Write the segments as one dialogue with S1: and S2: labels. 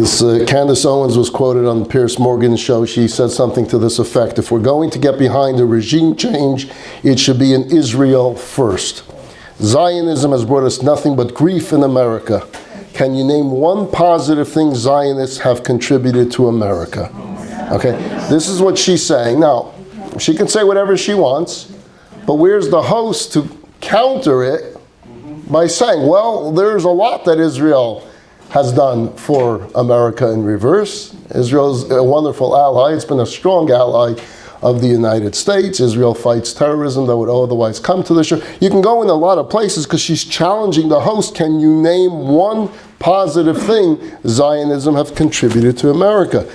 S1: Candace Owens was quoted on the Piers Morgan show. She said something to this effect: if we're going to get behind a regime change, it should be in Israel first. Zionism has brought us nothing but grief in America. Can you name one positive thing Zionists have contributed to America? Okay, this is what she's saying. Now, she can say whatever she wants, but where's the host to counter it by saying, well, there's a lot that Israel has done for America in reverse. Israel's a wonderful ally. It's been a strong ally of the United States. Israel fights terrorism that would otherwise come to the shore. You can go in a lot of places because she's challenging the host. Can you name one positive thing Zionism have contributed to America?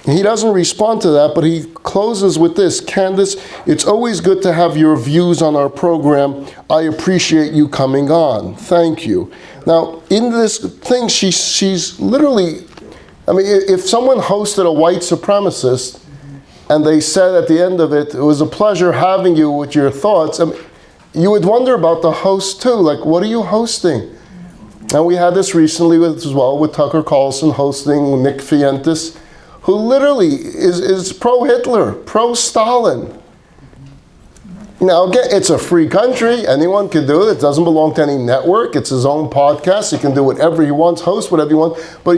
S1: He doesn't respond to that, but he closes with this: Candace, it's always good to have your views on our program. I appreciate you coming on. Thank you. Now, in this thing, she's literally, I mean, if someone hosted a white supremacist and they said at the end of it, it was a pleasure having you with your thoughts, I mean, you would wonder about the host too. Like, what are you hosting? And we had this recently as well with Tucker Carlson hosting Nick Fuentes, who literally is pro-Hitler, pro-Stalin. Now again, it's a free country. Anyone can do it. It doesn't belong to any network. It's his own podcast. He can do whatever he wants, host whatever he wants. But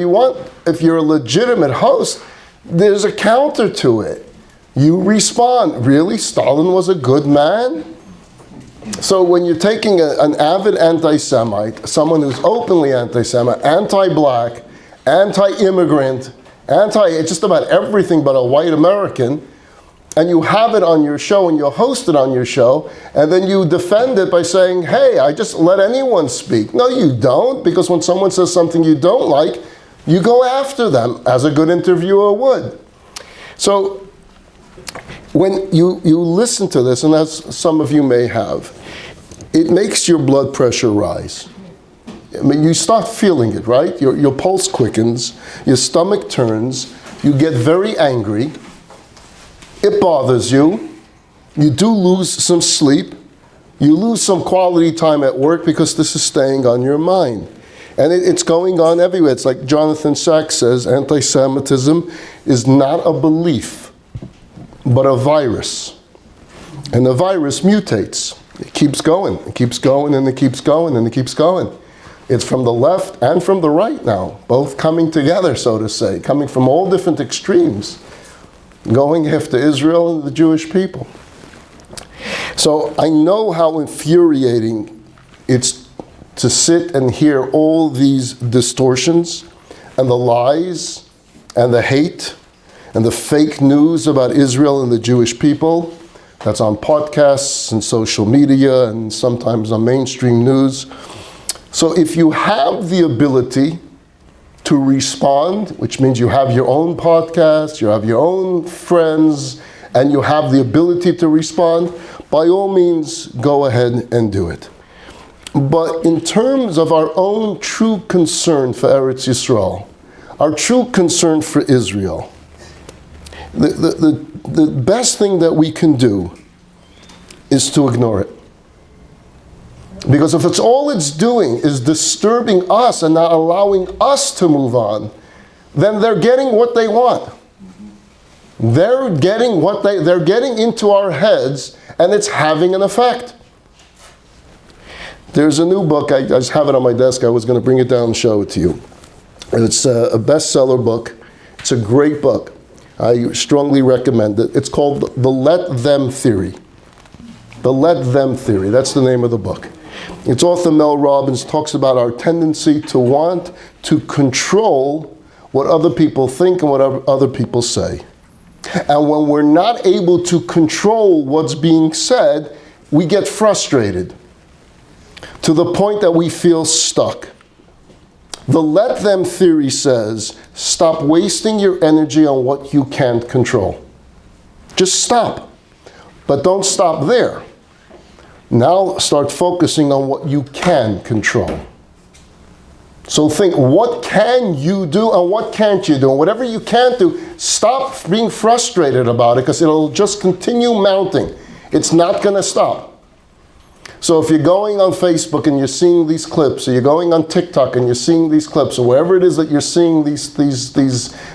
S1: if you're a legitimate host, there's a counter to it. You respond, really? Stalin was a good man? So when you're taking an avid anti-Semite, someone who's openly anti-Semite, anti-black, anti-immigrant, just about everything but a white American, and you have it on your show and you host it on your show, and then you defend it by saying, hey, I just let anyone speak. No, you don't, because when someone says something you don't like, you go after them, as a good interviewer would. So when you listen to this, and as some of you may have, it makes your blood pressure rise. I mean, you start feeling it, right? Your pulse quickens, your stomach turns, you get very angry, it bothers you, you do lose some sleep, you lose some quality time at work because this is staying on your mind. And it's going on everywhere. It's like Jonathan Sachs says, anti-Semitism is not a belief, but a virus. And the virus mutates. It keeps going, and it keeps going, and it keeps going, and it keeps going. It's from the left and from the right now, both coming together, so to say, coming from all different extremes, going after Israel and the Jewish people. So I know how infuriating it's to sit and hear all these distortions and the lies and the hate and the fake news about Israel and the Jewish people that's on podcasts and social media and sometimes on mainstream news. So if you have the ability to respond, which means you have your own podcast, you have your own friends, and you have the ability to respond, by all means, go ahead and do it. But in terms of our own true concern for Eretz Yisrael, our true concern for Israel, the best thing that we can do is to ignore it. Because if all it's doing is disturbing us and not allowing us to move on, then they're getting what they want. They're getting into our heads, and it's having an effect. There's a new book, I just have it on my desk, I was going to bring it down and show it to you. It's a bestseller book. It's a great book. I strongly recommend it. It's called The Let Them Theory. The Let Them Theory, that's the name of the book. Its author, Mel Robbins, talks about our tendency to want to control what other people think and what other people say. And when we're not able to control what's being said, we get frustrated to the point that we feel stuck. The Let Them Theory says, stop wasting your energy on what you can't control. Just stop. But don't stop there. Now start focusing on what you can control. So think, what can you do and what can't you do? And whatever you can't do, stop being frustrated about it, because it'll just continue mounting. It's not going to stop. So if you're going on Facebook and you're seeing these clips, or you're going on TikTok and you're seeing these clips, or wherever it is that you're seeing these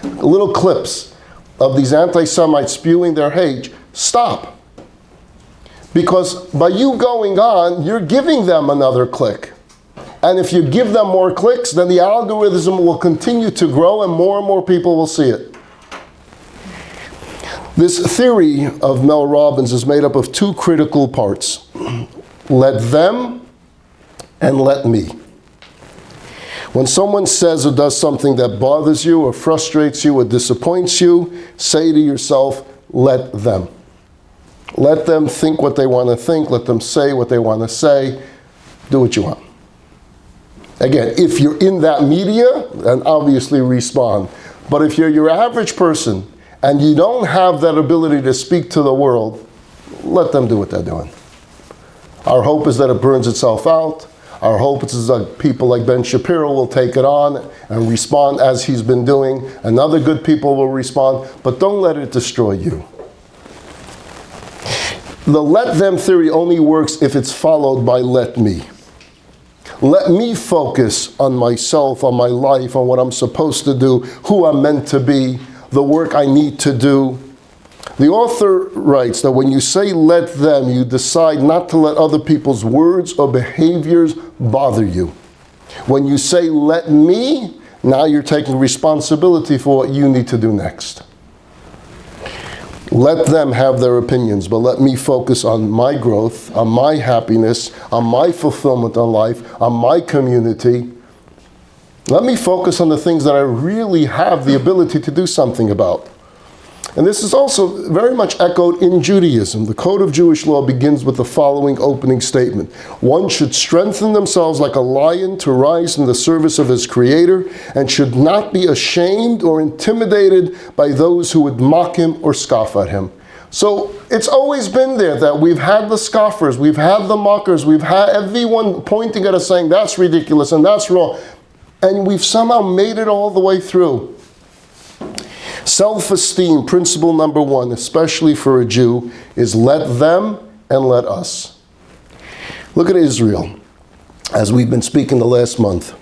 S1: little clips of these anti-Semites spewing their hate, stop. Because by you going on, you're giving them another click. And if you give them more clicks, then the algorithm will continue to grow and more people will see it. This theory of Mel Robbins is made up of two critical parts. Let them and let me. When someone says or does something that bothers you or frustrates you or disappoints you, say to yourself, let them. Let them think what they want to think. Let them say what they want to say. Do what you want. Again, if you're in that media, then obviously respond. But if you're your average person and you don't have that ability to speak to the world, let them do what they're doing. Our hope is that it burns itself out. Our hope is that people like Ben Shapiro will take it on and respond as he's been doing, and other good people will respond, but don't let it destroy you. The let them theory only works if it's followed by let me. Let me focus on myself, on my life, on what I'm supposed to do, who I'm meant to be, the work I need to do. The author writes that when you say let them, you decide not to let other people's words or behaviors bother you. When you say let me, now you're taking responsibility for what you need to do next. Let them have their opinions, but let me focus on my growth, on my happiness, on my fulfillment in life, on my community. Let me focus on the things that I really have the ability to do something about. And this is also very much echoed in Judaism. The Code of Jewish Law begins with the following opening statement. One should strengthen themselves like a lion to rise in the service of his creator and should not be ashamed or intimidated by those who would mock him or scoff at him. So it's always been there that we've had the scoffers, we've had the mockers, we've had everyone pointing at us saying that's ridiculous and that's wrong. And we've somehow made it all the way through. Self-esteem, principle number one, especially for a Jew, is let them and let us. Look at Israel, as we've been speaking the last month.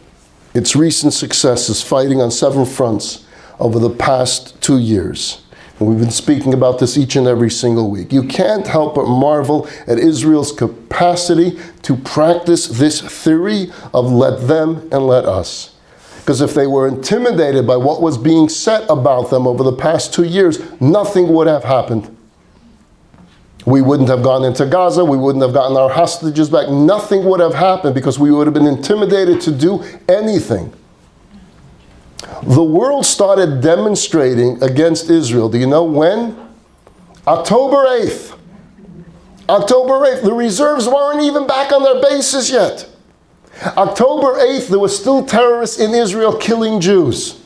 S1: Its recent success is fighting on several fronts over the past 2 years. And we've been speaking about this each and every single week. You can't help but marvel at Israel's capacity to practice this theory of let them and let us. Because if they were intimidated by what was being said about them over the past 2 years, nothing would have happened. We wouldn't have gone into Gaza, we wouldn't have gotten our hostages back, nothing would have happened because we would have been intimidated to do anything. The world started demonstrating against Israel. Do you know when? October 8th. October 8th. The reserves weren't even back on their bases yet. October 8th, there were still terrorists in Israel killing Jews.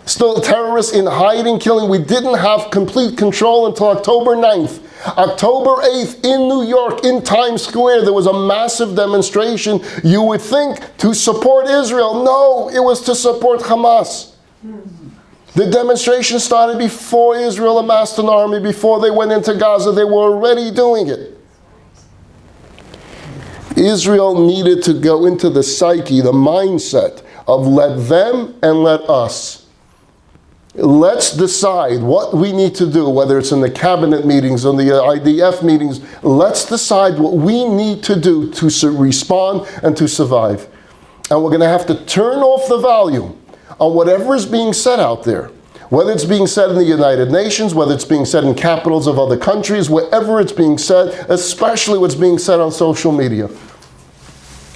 S1: Still terrorists in hiding, killing. We didn't have complete control until October 9th. October 8th in New York, in Times Square, there was a massive demonstration, you would think, to support Israel. No, it was to support Hamas. The demonstration started before Israel amassed an army, before they went into Gaza. They were already doing it. Israel needed to go into the psyche, the mindset of let them and let us. Let's decide what we need to do, whether it's in the cabinet meetings, on the IDF meetings. Let's decide what we need to do to respond and to survive. And we're going to have to turn off the volume on whatever is being said out there. Whether it's being said in the United Nations, whether it's being said in capitals of other countries, wherever it's being said, especially what's being said on social media.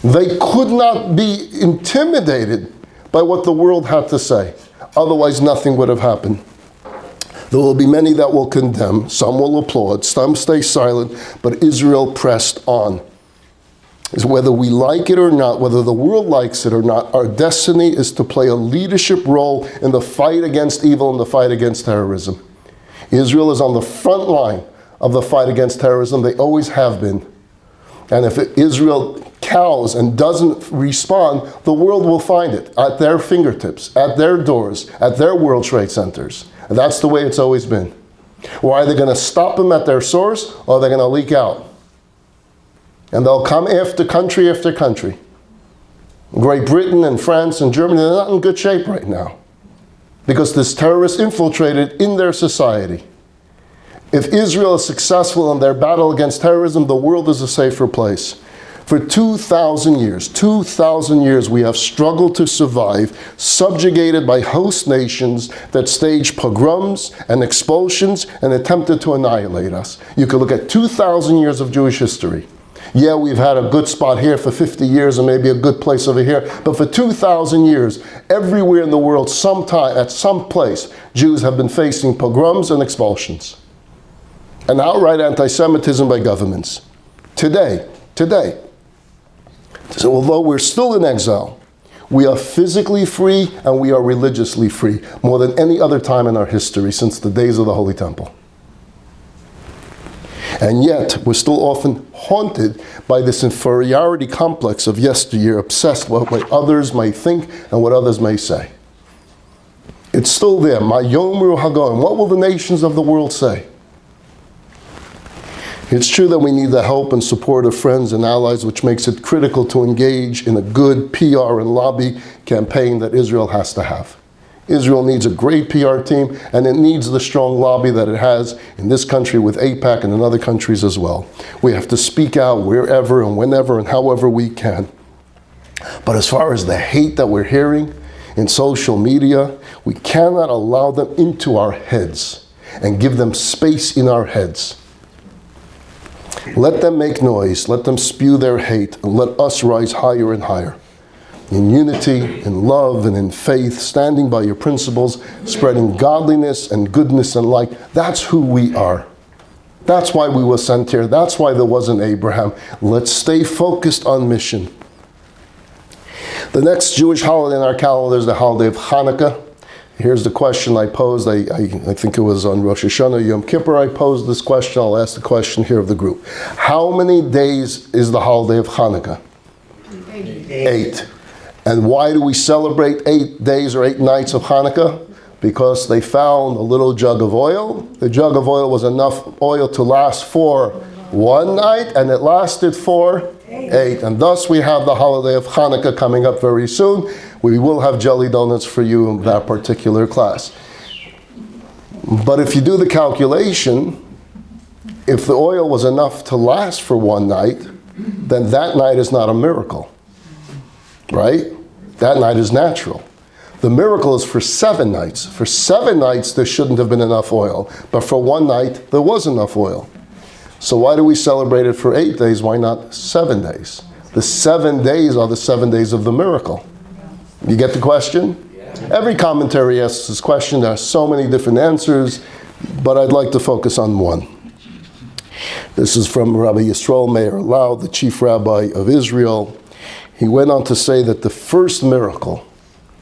S1: They could not be intimidated by what the world had to say. Otherwise, nothing would have happened. There will be many that will condemn, some will applaud, some stay silent, but Israel pressed on. Whether we like it or not, whether the world likes it or not, our destiny is to play a leadership role in the fight against evil and the fight against terrorism. Israel is on the front line of the fight against terrorism. They always have been. And if Israel cows and doesn't respond, the world will find it at their fingertips, at their doors, at their World Trade Centers. And that's the way it's always been. We're either going to stop them at their source or they're going to leak out. And they'll come after country. Great Britain and France and Germany, they're not in good shape right now because this terrorist infiltrated in their society. If Israel is successful in their battle against terrorism, the world is a safer place. For 2,000 years, we have struggled to survive, subjugated by host nations that staged pogroms and expulsions and attempted to annihilate us. You could look at 2,000 years of Jewish history. Yeah, we've had a good spot here for 50 years and maybe a good place over here, but for 2,000 years, everywhere in the world, sometime, at some place, Jews have been facing pogroms and expulsions. And outright anti-Semitism by governments. Today, so although we're still in exile, we are physically free and we are religiously free, more than any other time in our history since the days of the Holy Temple. And yet, we're still often haunted by this inferiority complex of yesteryear, obsessed with what others may think and what others may say. It's still there. Ma yomru hagoyim. What will the nations of the world say? It's true that we need the help and support of friends and allies, which makes it critical to engage in a good PR and lobby campaign that Israel has to have. Israel needs a great PR team, and it needs the strong lobby that it has in this country with AIPAC and in other countries as well. We have to speak out wherever and whenever and however we can. But as far as the hate that we're hearing in social media, we cannot allow them into our heads and give them space in our heads. Let them make noise, let them spew their hate, and let us rise higher and higher. In unity, in love, and in faith, standing by your principles, spreading godliness and goodness and light. That's who we are. That's why we were sent here. That's why there was an Abraham. Let's stay focused on mission. The next Jewish holiday in our calendar is the holiday of Hanukkah. Here's the question I posed. I think it was on Rosh Hashanah, Yom Kippur, I posed this question. I'll ask the question here of the group. How many days is the holiday of Hanukkah? 8. And why do we celebrate 8 days or 8 nights of Hanukkah? Because they found a little jug of oil. The jug of oil was enough oil to last for 1 night, and it lasted for 8. And thus we have the holiday of Hanukkah coming up very soon. We will have jelly donuts for you in that particular class. But if you do the calculation, if the oil was enough to last for 1 night, then that night is not a miracle. Right? That night is natural. The miracle is for 7 nights. For 7 nights, there shouldn't have been enough oil. But for 1 night, there was enough oil. So why do we celebrate it for 8 days? Why not 7 days? The 7 days are the 7 days of the miracle. You get the question? Yeah. Every commentary asks this question. There are so many different answers, but I'd like to focus on one. This is from Rabbi Yisrael Meir Lau, the chief rabbi of Israel. He went on to say that the first miracle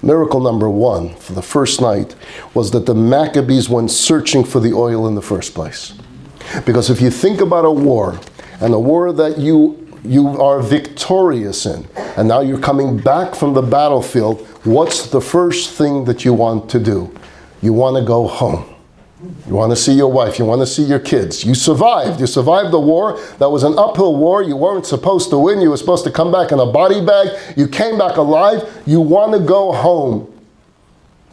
S1: number 1 for the first night, was that the Maccabees went searching for the oil in the first place. Because if you think about a war, and a war that you are victorious in, and now you're coming back from the battlefield, what's the first thing that you want to do? You want to go home. You want to see your wife. You want to see your kids. You survived. You survived the war. That was an uphill war. You weren't supposed to win. You were supposed to come back in a body bag. You came back alive. You want to go home.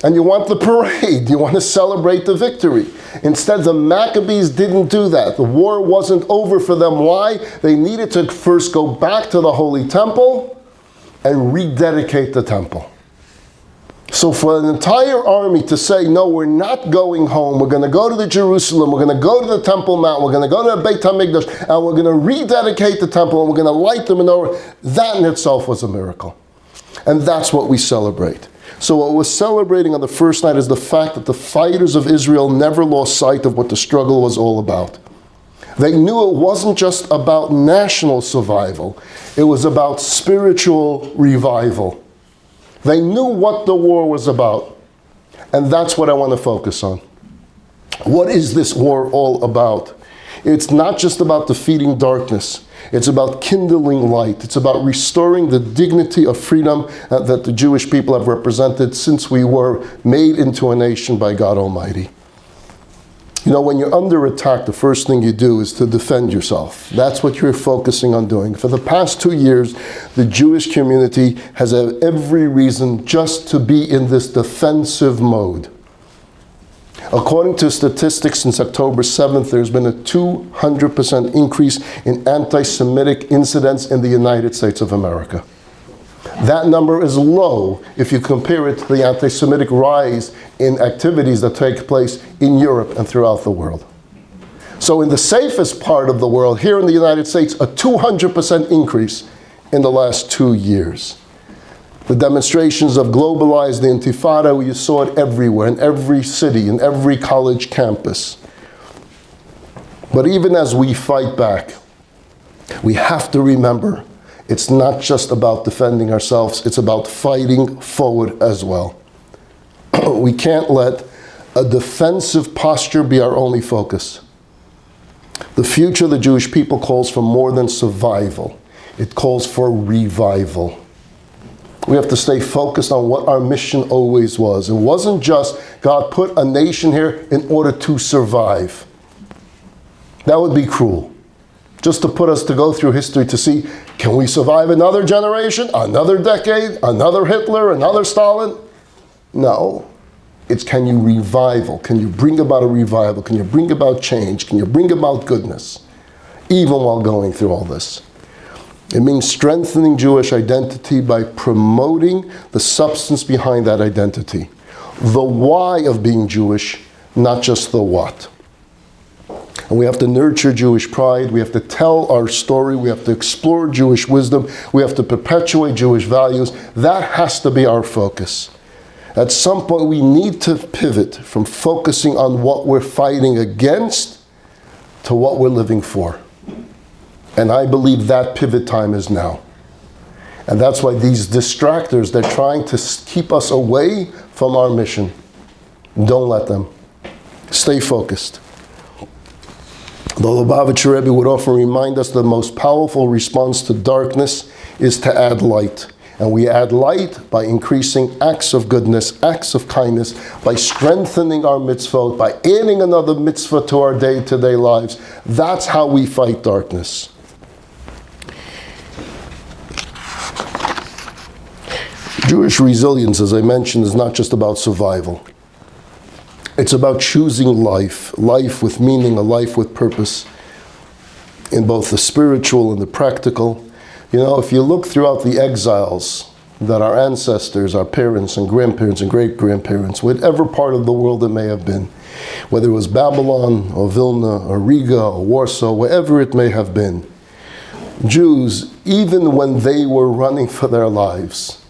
S1: And you want the parade. You want to celebrate the victory. Instead, the Maccabees didn't do that. The war wasn't over for them. Why? They needed to first go back to the Holy Temple and rededicate the temple. So for an entire army to say, no, we're not going home, we're going to go to the Jerusalem, we're going to go to the Temple Mount, we're going to go to the Beit HaMikdash, and we're going to rededicate the temple, and we're going to light the menorah, that in itself was a miracle. And that's what we celebrate. So what we're celebrating on the first night is the fact that the fighters of Israel never lost sight of what the struggle was all about. They knew it wasn't just about national survival, it was about spiritual revival. They knew what the war was about. And that's what I want to focus on. What is this war all about? It's not just about defeating darkness. It's about kindling light. It's about restoring the dignity of freedom that the Jewish people have represented since we were made into a nation by God Almighty. You know, when you're under attack, the first thing you do is to defend yourself. That's what you're focusing on doing. For the past 2 years, the Jewish community has had every reason just to be in this defensive mode. According to statistics, since October 7th, there's been a 200% increase in anti-Semitic incidents in the United States of America. That number is low if you compare it to the anti-Semitic rise in activities that take place in Europe and throughout the world. So in the safest part of the world, here in the United States, a 200% increase in the last 2 years. The demonstrations have globalized the Intifada. You saw it everywhere, in every city, in every college campus. But even as we fight back, we have to remember it's not just about defending ourselves, it's about fighting forward as well. We can't let a defensive posture be our only focus. The future of the Jewish people calls for more than survival. It calls for revival. We have to stay focused on what our mission always was. It wasn't just God put a nation here in order to survive. That would be cruel. Just to put us to go through history to see, can we survive another generation, another decade, another Hitler, another Stalin? No. It's can you revival? Can you bring about a revival? Can you bring about change? Can you bring about goodness? Even while going through all this. It means strengthening Jewish identity by promoting the substance behind that identity. The why of being Jewish, not just the what. And we have to nurture Jewish pride. We have to tell our story. We have to explore Jewish wisdom. We have to perpetuate Jewish values. That has to be our focus. At some point, we need to pivot from focusing on what we're fighting against to what we're living for. And I believe that pivot time is now. And that's why these distractors, they're trying to keep us away from our mission. Don't let them. Stay focused. The Lubavitcher Rebbe would often remind us the most powerful response to darkness is to add light. And we add light by increasing acts of goodness, acts of kindness, by strengthening our mitzvot, by adding another mitzvah to our day-to-day lives. That's how we fight darkness. Jewish resilience, as I mentioned, is not just about survival. It's about choosing life, life with meaning, a life with purpose, in both the spiritual and the practical. You know, if you look throughout the exiles that our ancestors, our parents and grandparents and great-grandparents, whatever part of the world it may have been, whether it was Babylon or Vilna or Riga or Warsaw, wherever it may have been, Jews, even when they were running for their lives,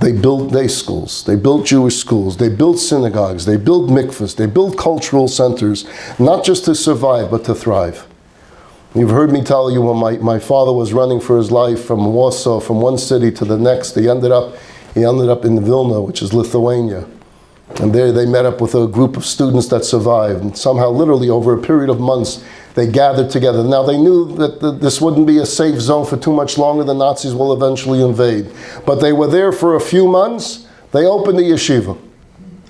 S1: they built day schools, they built Jewish schools, they built synagogues, they built mikvahs, they built cultural centers, not just to survive, but to thrive. You've heard me tell you when my father was running for his life from Warsaw, from one city to the next, he ended up in Vilna, which is Lithuania. And there they met up with a group of students that survived. And somehow, literally over a period of months, they gathered together. Now they knew that this wouldn't be a safe zone for too much longer. The Nazis will eventually invade. But they were there for a few months. They opened the yeshiva.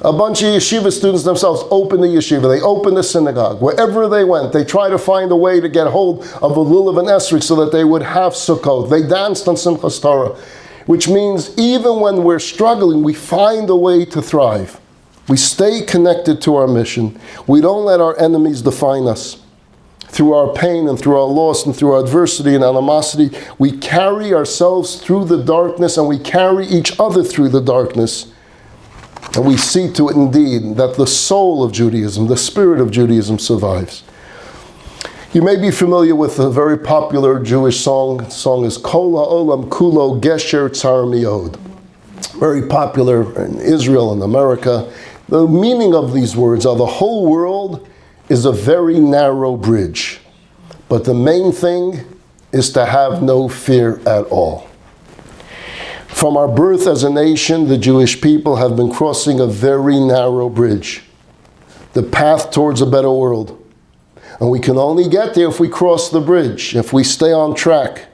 S1: A bunch of yeshiva students themselves opened the yeshiva. They opened the synagogue. Wherever they went, they tried to find a way to get hold of a lulav and esrog so that they would have Sukkot. They danced on Simchas Torah, which means even when we're struggling, we find a way to thrive. We stay connected to our mission. We don't let our enemies define us. Through our pain and through our loss and through our adversity and animosity, we carry ourselves through the darkness and we carry each other through the darkness. And we see to it indeed that the soul of Judaism, the spirit of Judaism survives. You may be familiar with a very popular Jewish song. The song is Kol HaOlam Kulo Gesher Tzar Miod. Very popular in Israel and America. The meaning of these words are the whole world is a very narrow bridge, but the main thing is to have no fear at all. From our birth as a nation, the Jewish people have been crossing a very narrow bridge, the path towards a better world. And we can only get there if we cross the bridge, if we stay on track.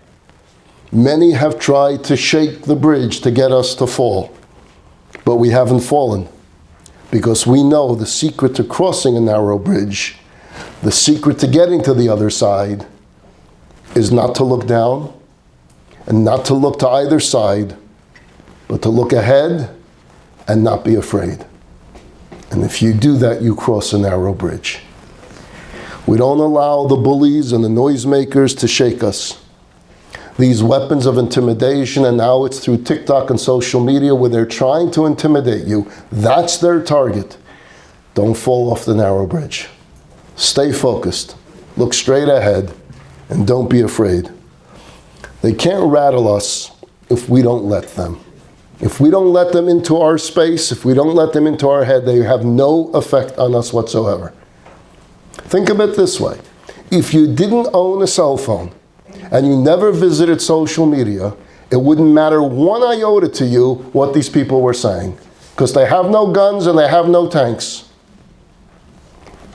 S1: Many have tried to shake the bridge to get us to fall, but we haven't fallen. because we know the secret to crossing a narrow bridge, the secret to getting to the other side, is not to look down and not to look to either side, but to look ahead and not be afraid. And if you do that, you cross a narrow bridge. We don't allow the bullies and the noisemakers to shake us. These weapons of intimidation, and now it's through TikTok and social media where they're trying to intimidate you. That's their target. Don't fall off the narrow bridge. Stay focused. Look straight ahead and don't be afraid. They can't rattle us if we don't let them. If we don't let them into our space, if we don't let them into our head, they have no effect on us whatsoever. Think of it this way. If you didn't own a cell phone and you never visited social media, it wouldn't matter one iota to you what these people were saying, because they have no guns and they have no tanks.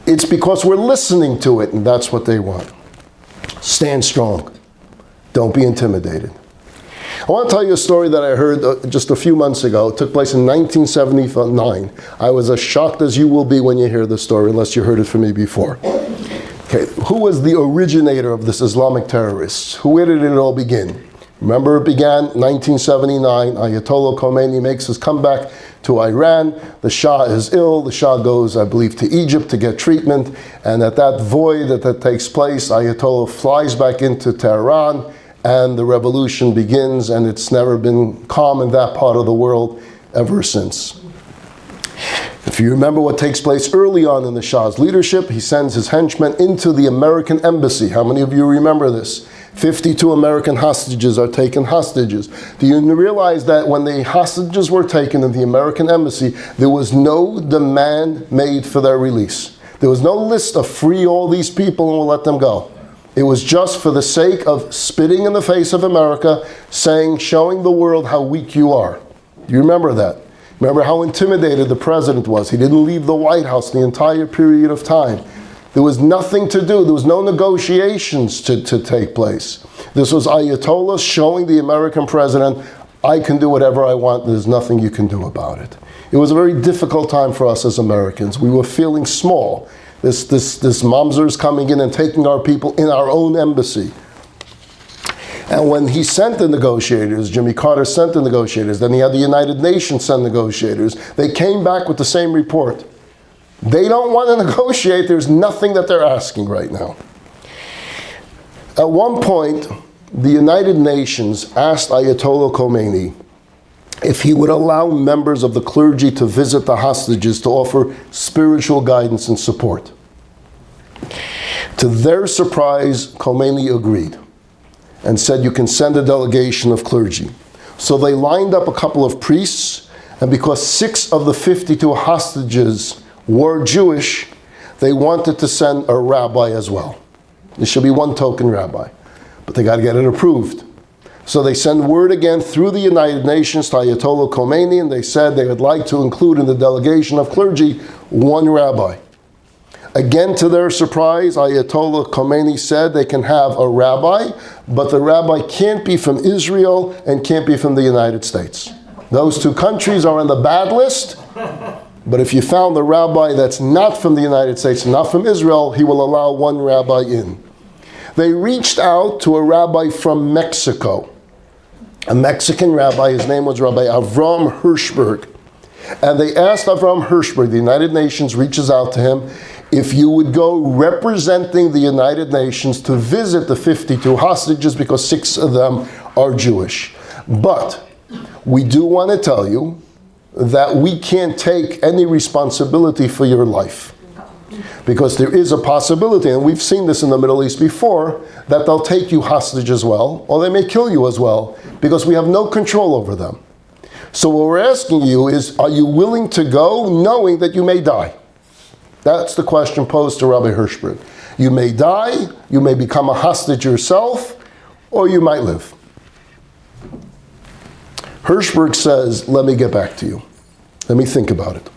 S1: It's because we're listening to it, and that's what they want. Stand strong. Don't be intimidated. I want to tell you a story that I heard just a few months ago. It took place in 1979. I was as shocked as you will be when you hear the story, unless you heard it from me before. Okay, who was the originator of this Islamic terrorists? Where did it all begin? Remember, it began 1979. Ayatollah Khomeini makes his comeback to Iran. The Shah is ill. The Shah goes, I believe, to Egypt to get treatment. And at that void that takes place, Ayatollah flies back into Tehran, and the revolution begins, and it's never been calm in that part of the world ever since. If you remember what takes place early on in the Shah's leadership, he sends his henchmen into the American embassy. How many of you remember this? 52 American hostages are taken hostages. Do you realize that when the hostages were taken in the American embassy, there was no demand made for their release? There was no list of free all these people and we'll let them go. It was just for the sake of spitting in the face of America, showing the world how weak you are. Do you remember that? Remember how intimidated the president was. He didn't leave the White House the entire period of time. There was nothing to do. There was no negotiations to take place. This was Ayatollah showing the American president, I can do whatever I want. There's nothing you can do about it. It was a very difficult time for us as Americans. We were feeling small. This mamzer's coming in and taking our people in our own embassy. And when he sent the negotiators, Jimmy Carter sent the negotiators, then he had the United Nations send negotiators, they came back with the same report. They don't want to negotiate. There's nothing that they're asking right now. At one point, the United Nations asked Ayatollah Khomeini if he would allow members of the clergy to visit the hostages to offer spiritual guidance and support. To their surprise, Khomeini agreed and said, you can send a delegation of clergy. So they lined up a couple of priests, and because 6 of the 52 hostages were Jewish, they wanted to send a rabbi as well. There should be one token rabbi, but they got to get it approved. So they send word again through the United Nations to Ayatollah Khomeini, and they said they would like to include in the delegation of clergy one rabbi. Again, to their surprise, Ayatollah Khomeini said they can have a rabbi, but the rabbi can't be from Israel and can't be from the United States. Those 2 countries are on the bad list, but if you found the rabbi that's not from the United States and not from Israel, he will allow one rabbi in. They reached out to a rabbi from Mexico, a Mexican rabbi. His name was Rabbi Avraham Hershberg. And they asked Avraham Hershberg, the United Nations reaches out to him, if you would go representing the United Nations to visit the 52 hostages because 6 of them are Jewish. But we do want to tell you that we can't take any responsibility for your life. Because there is a possibility, and we've seen this in the Middle East before, that they'll take you hostage as well, or they may kill you as well, because we have no control over them. So what we're asking you is, are you willing to go knowing that you may die? That's the question posed to Rabbi Hershberg. You may die, you may become a hostage yourself, or you might live. Hershberg says, let me get back to you. Let me think about it.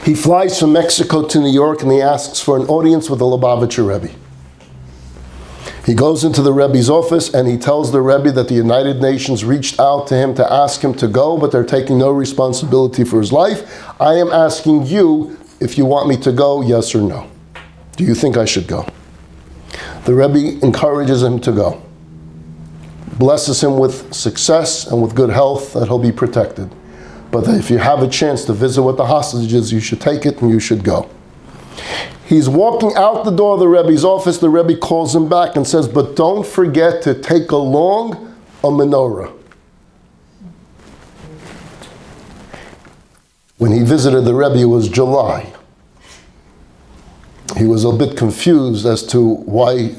S1: He flies from Mexico to New York and he asks for an audience with the Lubavitcher Rebbe. He goes into the Rebbe's office and he tells the Rebbe that the United Nations reached out to him to ask him to go, but they're taking no responsibility for his life. I am asking you if you want me to go, yes or no. Do you think I should go? The Rebbe encourages him to go. Blesses him with success and with good health, that he'll be protected. But that if you have a chance to visit with the hostages, you should take it and you should go. He's walking out the door of the Rebbe's office. The Rebbe calls him back and says, but don't forget to take along a menorah. When he visited the Rebbe, it was July. He was a bit confused as to why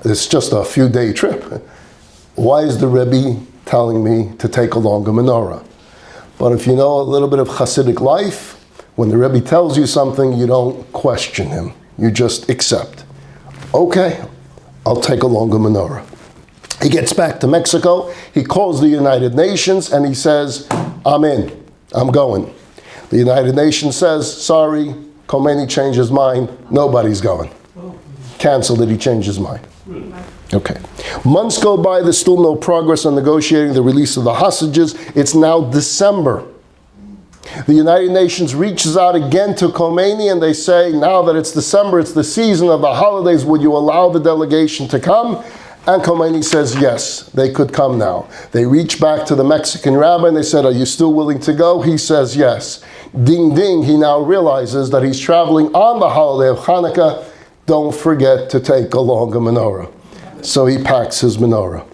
S1: it's just a few day trip. Why is the Rebbe telling me to take along a menorah? But if you know a little bit of Hasidic life, when the Rebbe tells you something, you don't question him. You just accept. Okay, I'll take along a menorah. He gets back to Mexico. He calls the United Nations and he says, I'm in. I'm going. The United Nations says, sorry, Khomeini changed his mind. Nobody's going. Canceled it. He changed his mind. Okay. Months go by. There's still no progress on negotiating the release of the hostages. It's now December. The United Nations reaches out again to Khomeini and they say, now that it's December, it's the season of the holidays, would you allow the delegation to come? And Khomeini says, yes, they could come now. They reach back to the Mexican rabbi and they said, are you still willing to go? He says, yes. Ding, ding, he now realizes that he's traveling on the holiday of Hanukkah. Don't forget to take along a menorah. So he packs his menorah.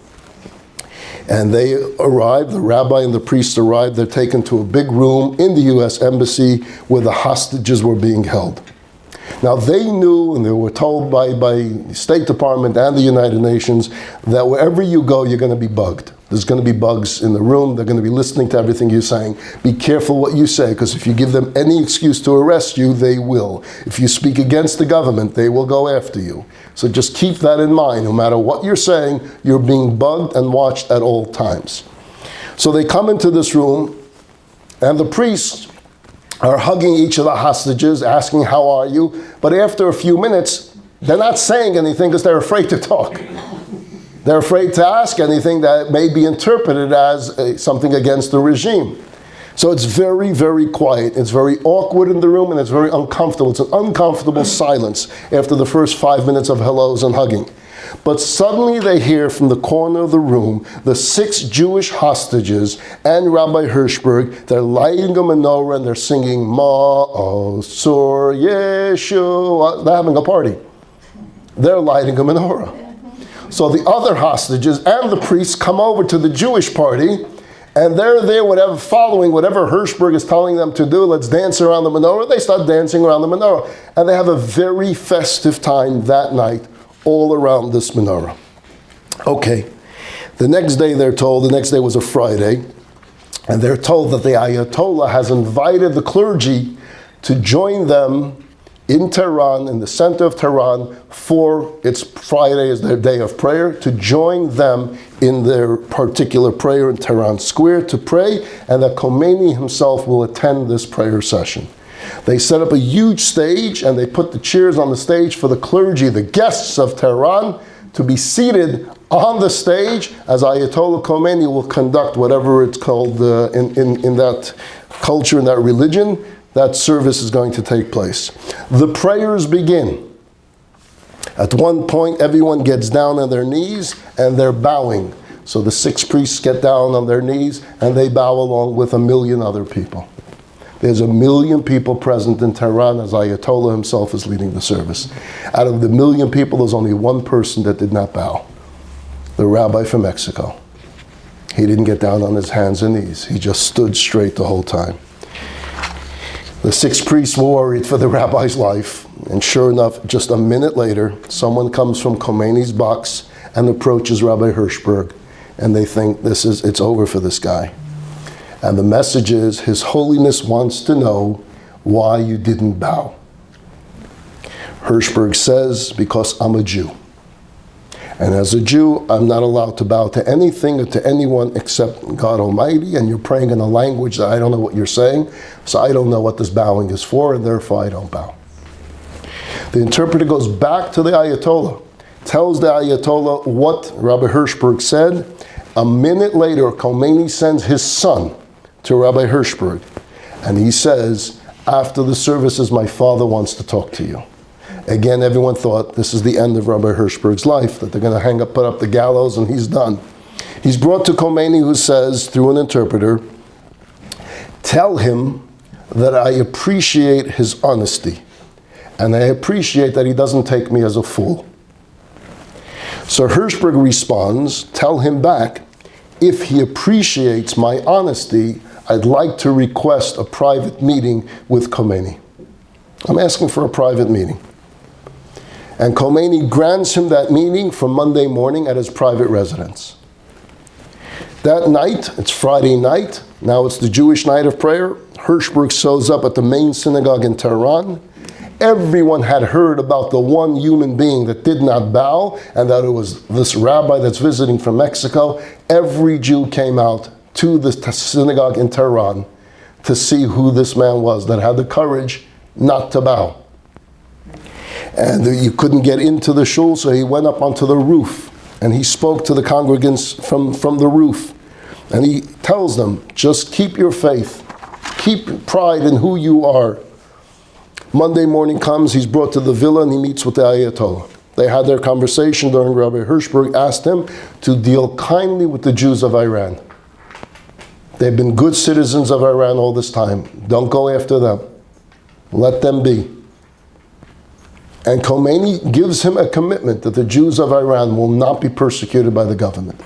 S1: And they arrive, the rabbi and the priest arrive, they're taken to a big room in the U.S. Embassy where the hostages were being held. Now they knew, and they were told by the State Department and the United Nations, that wherever you go, you're going to be bugged. There's going to be bugs in the room. They're going to be listening to everything you're saying. Be careful what you say, because if you give them any excuse to arrest you, they will. If you speak against the government, they will go after you. So just keep that in mind. No matter what you're saying, you're being bugged and watched at all times. So they come into this room, and the priests are hugging each of the hostages, asking, how are you? But after a few minutes, they're not saying anything because they're afraid to talk. They're afraid to ask anything that may be interpreted as something against the regime. So it's very, very quiet. It's very awkward in the room and it's very uncomfortable. It's an uncomfortable silence after the first 5 minutes of hellos and hugging. But suddenly they hear from the corner of the room the 6 Jewish hostages and Rabbi Hershberg. They're lighting a menorah and they're singing Ma'asor Yeshua. They're having a party. They're lighting a menorah. So the other hostages and the priests come over to the Jewish party and they're there following whatever Hershberg is telling them to do. Let's dance around the menorah. They start dancing around the menorah. And they have a very festive time that night all around this menorah. Okay, the next day they're told, the next day was a Friday, and they're told that the Ayatollah has invited the clergy to join them in Tehran, in the center of Tehran, for it's Friday is their day of prayer, to join them in their particular prayer in Tehran Square to pray, and that Khomeini himself will attend this prayer session. They set up a huge stage and they put the chairs on the stage for the clergy, the guests of Tehran, to be seated on the stage as Ayatollah Khomeini will conduct whatever it's called in that culture, in that religion, that service is going to take place. The prayers begin. At one point, everyone gets down on their knees and they're bowing. So the 6 priests get down on their knees and they bow along with 1 million other people. There's 1 million people present in Tehran as Ayatollah himself is leading the service. Out of the 1 million people, there's only one person that did not bow. The rabbi from Mexico. He didn't get down on his hands and knees. He just stood straight the whole time. The 6 priests were worried for the rabbi's life. And sure enough, just a minute later, someone comes from Khomeini's box and approaches Rabbi Hershberg. And they think it's over for this guy. And the message is, His Holiness wants to know why you didn't bow. Hershberg says, because I'm a Jew. And as a Jew, I'm not allowed to bow to anything or to anyone except God Almighty, and you're praying in a language that I don't know what you're saying, so I don't know what this bowing is for, and therefore I don't bow. The interpreter goes back to the Ayatollah tells the Ayatollah what Rabbi Hershberg said. A minute later, Khomeini sends his son to Rabbi Hershberg, and he says, after the services, my father wants to talk to you. Again, everyone thought this is the end of Rabbi Hershberg's life, that they're going to put up the gallows and he's done. He's brought to Khomeini, who says, through an interpreter, tell him that I appreciate his honesty, and I appreciate that he doesn't take me as a fool. So Hershberg responds, tell him back, if he appreciates my honesty, I'd like to request a private meeting with Khomeini. I'm asking for a private meeting. And Khomeini grants him that meeting for Monday morning at his private residence. That night, it's Friday night, now it's the Jewish night of prayer. Hershberg shows up at the main synagogue in Tehran. Everyone had heard about the one human being that did not bow, and that it was this rabbi that's visiting from Mexico. Every Jew came out to the synagogue in Tehran to see who this man was that had the courage not to bow. And you couldn't get into the shul, so he went up onto the roof and he spoke to the congregants from the roof. And he tells them, just keep your faith, keep pride in who you are. Monday morning comes, he's brought to the villa and he meets with the Ayatollah. They had their conversation during Rabbi Hershberg asked him to deal kindly with the Jews of Iran. They've been good citizens of Iran all this time. Don't go after them. Let them be. And Khomeini gives him a commitment that the Jews of Iran will not be persecuted by the government.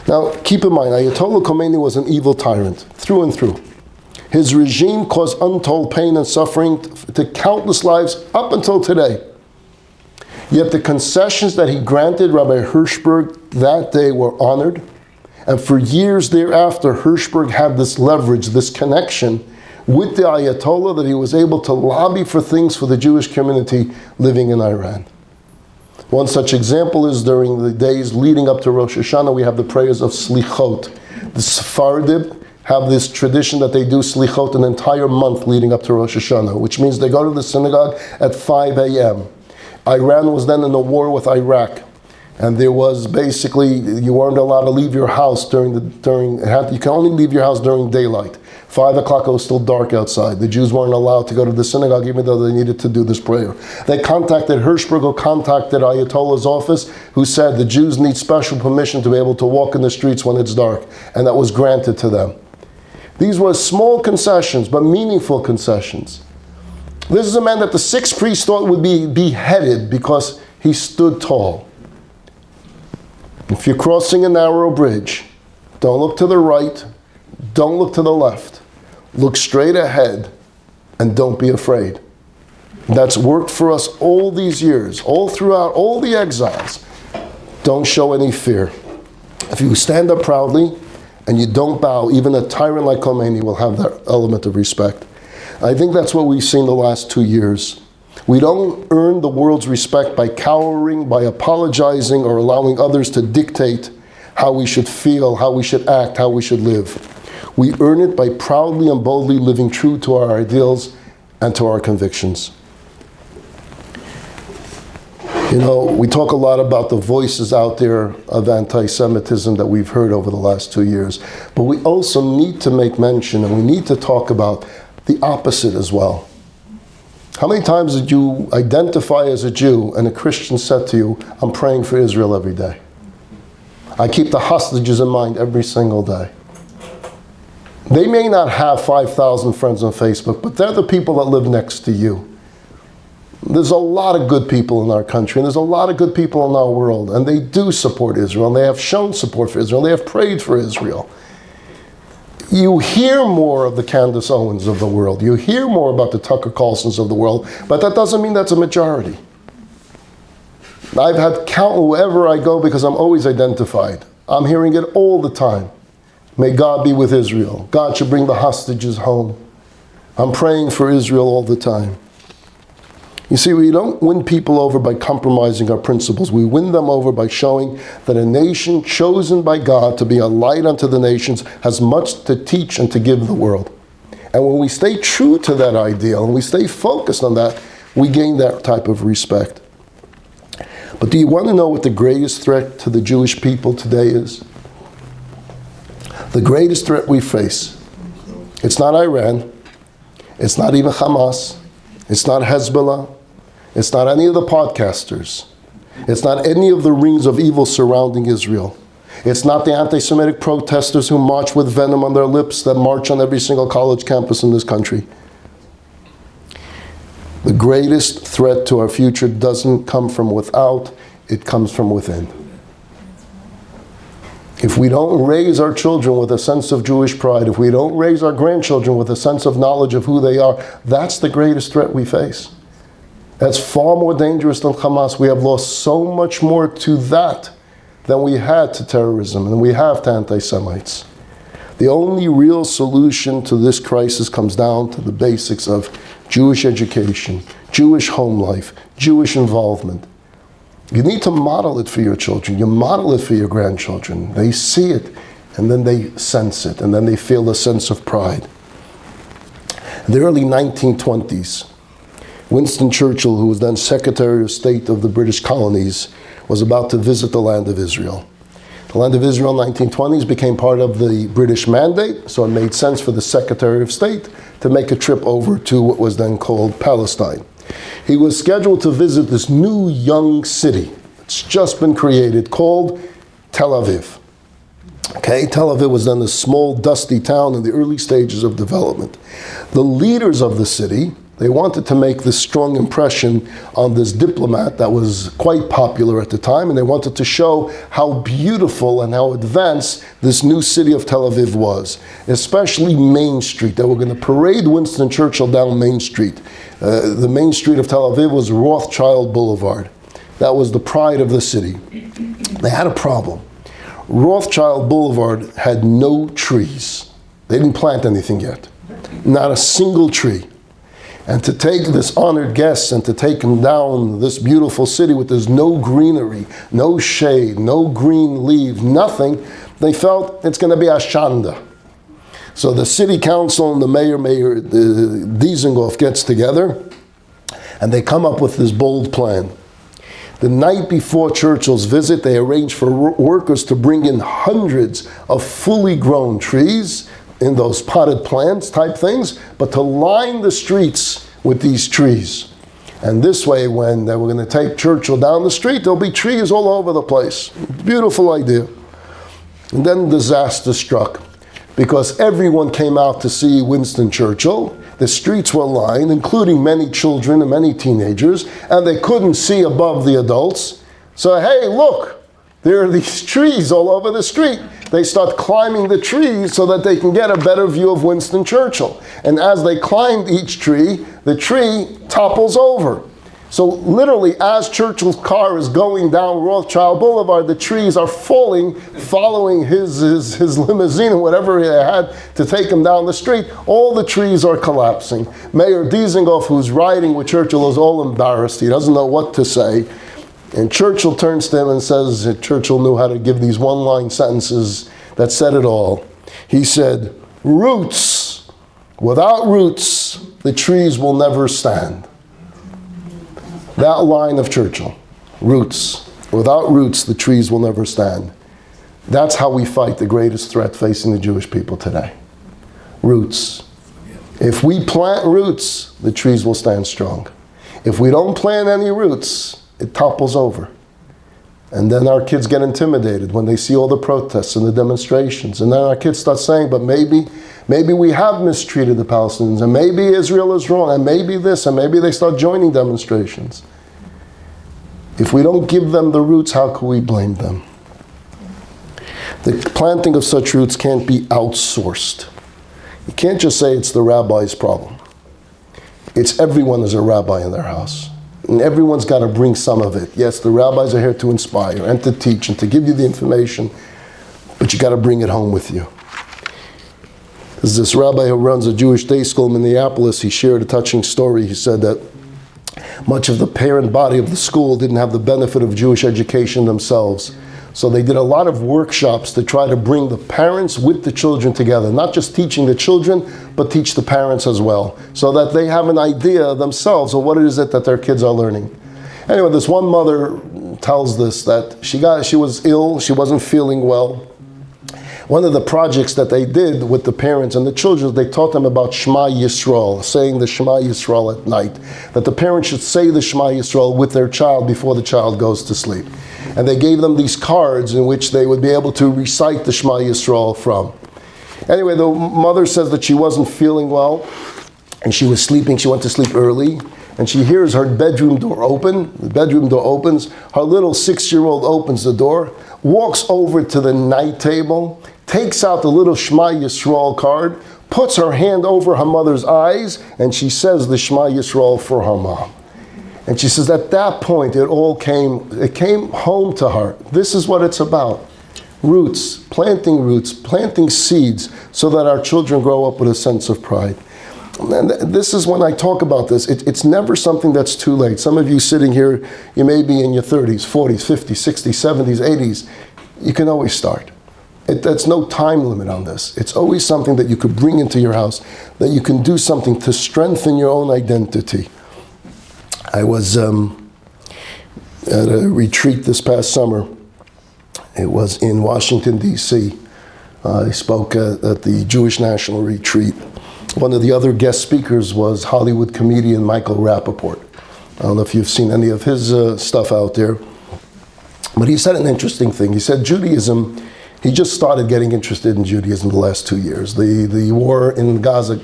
S1: Now, keep in mind, Ayatollah Khomeini was an evil tyrant, through and through. His regime caused untold pain and suffering to countless lives up until today. Yet the concessions that he granted Rabbi Hershberg that day were honored. And for years thereafter, Hershberg had this leverage, this connection with the Ayatollah, that he was able to lobby for things for the Jewish community living in Iran. One such example is during the days leading up to Rosh Hashanah, we have the prayers of Slichot. The Sephardim have this tradition that they do Slichot an entire month leading up to Rosh Hashanah, which means they go to the synagogue at 5 a.m. Iran was then in a war with Iraq. And there was basically, you weren't allowed to leave your house you can only leave your house during daylight. 5 o'clock, it was still dark outside. The Jews weren't allowed to go to the synagogue even though they needed to do this prayer. They contacted Hershberg, who contacted Ayatollah's office, who said the Jews need special permission to be able to walk in the streets when it's dark. And that was granted to them. These were small concessions, but meaningful concessions. This is a man that the sixth priest thought would be beheaded because he stood tall. If you're crossing a narrow bridge, don't look to the right, don't look to the left. Look straight ahead and don't be afraid. That's worked for us all these years, all throughout all the exiles. Don't show any fear. If you stand up proudly and you don't bow, even a tyrant like Khomeini will have that element of respect. I think that's what we've seen the last 2 years. We don't earn the world's respect by cowering, by apologizing, or allowing others to dictate how we should feel, how we should act, how we should live. We earn it by proudly and boldly living true to our ideals and to our convictions. You know, we talk a lot about the voices out there of anti-Semitism that we've heard over the last 2 years, but we also need to make mention, and we need to talk about the opposite as well. How many times did you identify as a Jew and a Christian said to you, I'm praying for Israel every day. I keep the hostages in mind every single day. They may not have 5,000 friends on Facebook, but they're the people that live next to you. There's a lot of good people in our country, and there's a lot of good people in our world, and they do support Israel, and they have shown support for Israel, and they have prayed for Israel. You hear more of the Candace Owens of the world. You hear more about the Tucker Carlsons of the world, but that doesn't mean that's a majority. I've had count wherever I go because I'm always identified. I'm hearing it all the time. May God be with Israel. God should bring the hostages home. I'm praying for Israel all the time. You see, we don't win people over by compromising our principles. We win them over by showing that a nation chosen by God to be a light unto the nations has much to teach and to give the world. And when we stay true to that ideal and we stay focused on that, we gain that type of respect. But do you want to know what the greatest threat to the Jewish people today is? The greatest threat we face. It's not Iran. It's not even Hamas. It's not Hezbollah. It's not any of the podcasters. It's not any of the rings of evil surrounding Israel. It's not the anti-Semitic protesters who march with venom on their lips that march on every single college campus in this country. The greatest threat to our future doesn't come from without, it comes from within. If we don't raise our children with a sense of Jewish pride, if we don't raise our grandchildren with a sense of knowledge of who they are, that's the greatest threat we face. That's far more dangerous than Hamas. We have lost so much more to that than we had to terrorism and we have to anti-Semites. The only real solution to this crisis comes down to the basics of Jewish education, Jewish home life, Jewish involvement. You need to model it for your children. You model it for your grandchildren. They see it, and then they sense it, and then they feel a sense of pride. In the early 1920s, Winston Churchill, who was then Secretary of State of the British colonies, was about to visit the land of Israel. The land of Israel in the 1920s became part of the British Mandate, so it made sense for the Secretary of State to make a trip over to what was then called Palestine. He was scheduled to visit this new young city. It's just been created, called Tel Aviv. Okay, Tel Aviv was then a small, dusty town in the early stages of development. The leaders of the city, they wanted to make this strong impression on this diplomat that was quite popular at the time, and they wanted to show how beautiful and how advanced this new city of Tel Aviv was, especially Main Street. They were going to parade Winston Churchill down Main Street. The main street of Tel Aviv was Rothschild Boulevard. That was the pride of the city. They had a problem. Rothschild Boulevard had no trees. They didn't plant anything yet. Not a single tree. And to take this honored guest and to take him down this beautiful city with there's no greenery, no shade, no green leaves, nothing, they felt it's going to be a shanda. So the city council and the mayor Dizengoff gets together and they come up with this bold plan. The night before Churchill's visit, they arranged for workers to bring in hundreds of fully grown trees in those potted plants type things, but to line the streets with these trees. And this way, when they were going to take Churchill down the street, there'll be trees all over the place. Beautiful idea. And then disaster struck, because everyone came out to see Winston Churchill. The streets were lined, including many children and many teenagers, and they couldn't see above the adults. So, hey, look, there are these trees all over the street. They start climbing the trees so that they can get a better view of Winston Churchill. And as they climbed each tree, the tree topples over. So literally, as Churchill's car is going down Rothschild Boulevard, the trees are falling, following his limousine or whatever he had to take him down the street. All the trees are collapsing. Mayor Dizengoff, who's riding with Churchill, is all embarrassed. He doesn't know what to say. And Churchill turns to him and says, Churchill knew how to give these one-line sentences that said it all. He said, "Roots. Without roots, the trees will never stand." That line of Churchill, roots. Without roots, the trees will never stand. That's how we fight the greatest threat facing the Jewish people today. Roots. If we plant roots, the trees will stand strong. If we don't plant any roots, it topples over. And then our kids get intimidated when they see all the protests and the demonstrations. And then our kids start saying, but maybe we have mistreated the Palestinians, and maybe Israel is wrong, and maybe this, and maybe they start joining demonstrations. If we don't give them the roots, how can we blame them? The planting of such roots can't be outsourced. You can't just say it's the rabbi's problem. It's everyone is a rabbi in their house. And everyone's got to bring some of it. Yes, the rabbis are here to inspire and to teach and to give you the information, but you got to bring it home with you. There's this rabbi who runs a Jewish day school in Minneapolis. He shared a touching story. He said that much of the parent body of the school didn't have the benefit of Jewish education themselves. So they did a lot of workshops to try to bring the parents with the children together, not just teaching the children, but teach the parents as well, so that they have an idea themselves of what it is that their kids are learning. Anyway, this one mother tells this, that she was ill, she wasn't feeling well. One of the projects that they did with the parents and the children, they taught them about Shema Yisrael, saying the Shema Yisrael at night. That the parents should say the Shema Yisrael with their child before the child goes to sleep. And they gave them these cards in which they would be able to recite the Shema Yisrael from. Anyway, the mother says that she wasn't feeling well, and she was sleeping. She went to sleep early, and she hears her bedroom door open. The bedroom door opens. Her little 6-year-old opens the door, walks over to the night table, takes out the little Shema Yisrael card, puts her hand over her mother's eyes, and she says the Shema Yisrael for her mom. And she says at that point it came home to her. This is what it's about. Roots, planting seeds so that our children grow up with a sense of pride. And this is when I talk about this. It's never something that's too late. Some of you sitting here, you may be in your 30s, 40s, 50s, 60s, 70s, 80s. You can always start. There's no time limit on this. It's always something that you could bring into your house, that you can do something to strengthen your own identity. I was at a retreat this past summer. It was in Washington, D.C. I spoke at the Jewish National Retreat. One of the other guest speakers was Hollywood comedian Michael Rappaport. I don't know if you've seen any of his stuff out there. But he said an interesting thing. He said Judaism, he just started getting interested in Judaism the last 2 years. The war in Gaza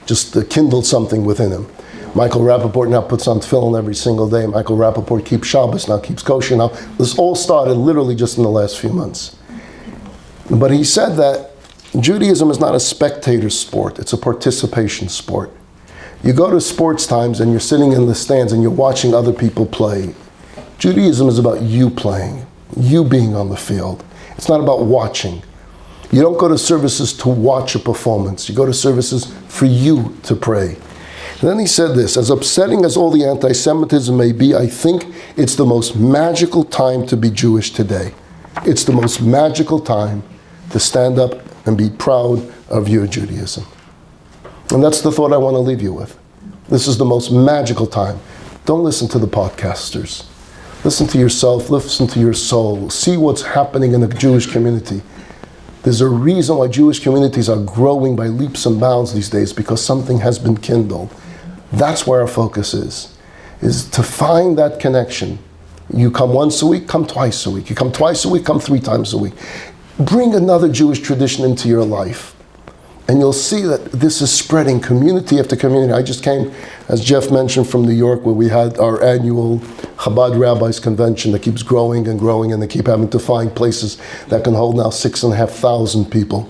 S1: just kindled something within him. Michael Rappaport now puts on tefillin every single day. Michael Rappaport keeps Shabbos, now keeps kosher. Now, this all started literally just in the last few months. But he said that Judaism is not a spectator sport, it's a participation sport. You go to sports times and you're sitting in the stands and you're watching other people play. Judaism is about you playing, you being on the field. It's not about watching. You don't go to services to watch a performance. You go to services for you to pray. And then he said this, as upsetting as all the anti-Semitism may be, I think it's the most magical time to be Jewish today. It's the most magical time to stand up and be proud of your Judaism. And that's the thought I want to leave you with. This is the most magical time. Don't listen to the podcasters. Listen to yourself, listen to your soul. See what's happening in the Jewish community. There's a reason why Jewish communities are growing by leaps and bounds these days, because something has been kindled. That's where our focus is to find that connection. You come once a week, come twice a week. You come twice a week, come 3 times a week. Bring another Jewish tradition into your life. And you'll see that this is spreading community after community. I just came, as Jeff mentioned, from New York, where we had our annual Chabad Rabbis Convention that keeps growing and growing, and they keep having to find places that can hold now 6,500 people.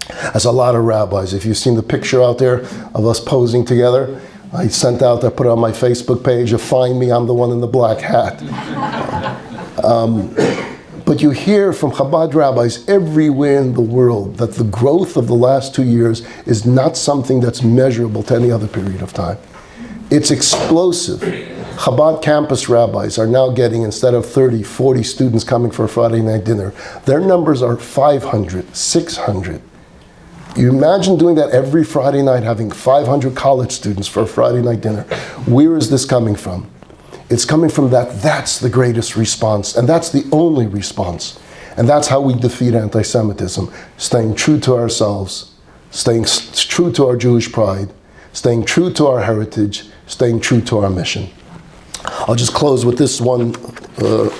S1: That's a lot of rabbis. If you've seen the picture out there of us posing together, I put it on my Facebook page of Find Me, I'm the one in the black hat. But you hear from Chabad rabbis everywhere in the world that the growth of the last 2 years is not something that's measurable to any other period of time. It's explosive. Chabad campus rabbis are now getting, instead of 30, 40 students coming for a Friday night dinner, their numbers are 500, 600. You imagine doing that every Friday night, having 500 college students for a Friday night dinner. Where is this coming from? It's coming from that's the greatest response, and that's the only response. And that's how we defeat anti-Semitism, staying true to ourselves, staying true to our Jewish pride, staying true to our heritage, staying true to our mission. I'll just close with this one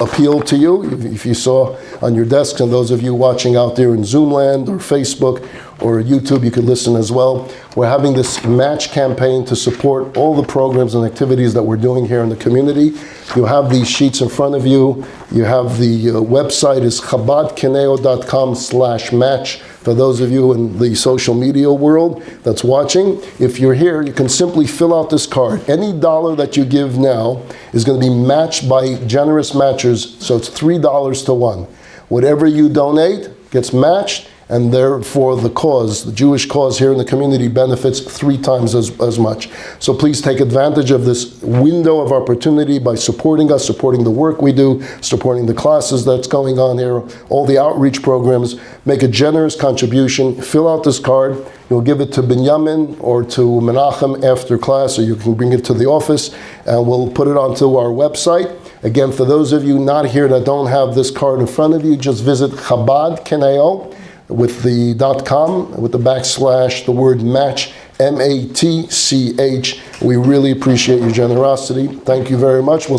S1: appeal to you. If you saw on your desks, and those of you watching out there in Zoom land or Facebook or YouTube, you could listen as well. We're having this match campaign to support all the programs and activities that we're doing here in the community. You have these sheets in front of you. You have the website is chabadkeneo.com/match. For those of you in the social media world that's watching, if you're here, you can simply fill out this card. Any dollar that you give now is going to be matched by generous matchers, so it's $3 to 1. Whatever you donate gets matched, and therefore the cause, the Jewish cause here in the community, benefits 3 times as much. So please take advantage of this window of opportunity by supporting us, supporting the work we do, supporting the classes that's going on here, all the outreach programs. Make a generous contribution, fill out this card. You'll give it to Binyamin or to Menachem after class, or you can bring it to the office, and we'll put it onto our website. Again, for those of you not here that don't have this card in front of you, just visit Chabad, K-N-A-O, with the .com, with the backslash, the word match, M-A-T-C-H. We really appreciate your generosity. Thank you very much. We'll